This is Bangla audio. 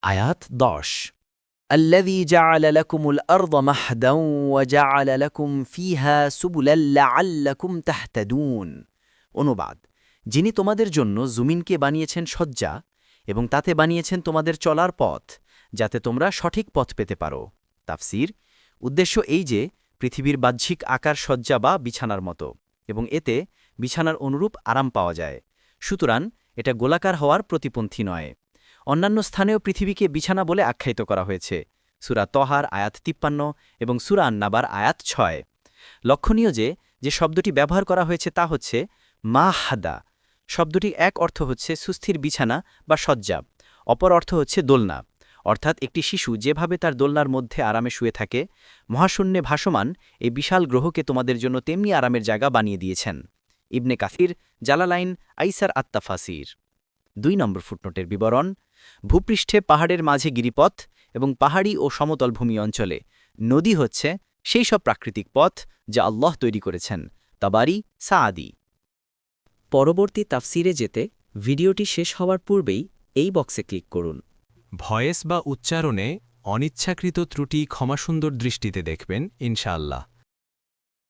আয়াত 10 الذي جعل لكم الأرض مهدا وجعل لكم فيها سبلا لعلكم تهتدون অনুবাদ যিনি তোমাদের জন্য জমিনকে বানিয়েছেন সজ্জা এবং তাতে বানিয়েছেন তোমাদের চলার পথ যাতে তোমরা সঠিক পথ পেতে পারো তাফসীর উদ্দেশ্য এই যে পৃথিবীর বাহ্যিক আকার সজ্জা বা বিছানার মতো এবং এতে বিছানার অনুরূপ আরাম পাওয়া যায় সুতরাং এটা গোলাকার হওয়ার প্রতিপন্থী নয় অন্যান্য স্থানেও পৃথিবীকে বিছানা বলে আখ্যায়িত করা হয়েছে সূরা তহার আয়াত 53 এবং সূরা আন-নাবার আয়াত 6 লক্ষণীয় যে শব্দটি ব্যবহার করা হয়েছে তা হচ্ছে মাহাদা শব্দটি এক অর্থ হচ্ছে সুস্থির বিছানা বা সজ্জা অপর অর্থ হচ্ছে দোলনা অর্থাৎ একটি শিশু যেভাবে তার দোলনার মধ্যে আরামে শুয়ে থাকে মহাশূন্যে ভাসমান এই বিশাল গ্রহকে তোমাদের জন্য তেমনি আরামের জায়গা বানিয়ে দিয়েছেন ইবনে কাসির জালালাইন আইসার আত্তাফাসির 2 নম্বর ফুটনোটের বিবরণ ভূপৃষ্ঠে পাহাড়ের মাঝে গিরিপথ এবং পাহাড়ি ও সমতল ভূমি অঞ্চলে নদী হচ্ছে সেই সব প্রাকৃতিক পথ যা আল্লাহ তৈরি করেছেন তাবারি সাআদি পরবর্তী তাফসিরে যেতে ভিডিওটি শেষ হওয়ার পূর্বেই এই বক্সে ক্লিক করুন ভয়েস বা উচ্চারণে অনিচ্ছাকৃত ত্রুটি ক্ষমাসুন্দর দৃষ্টিতে দেখবেন ইনশাআল্লাহ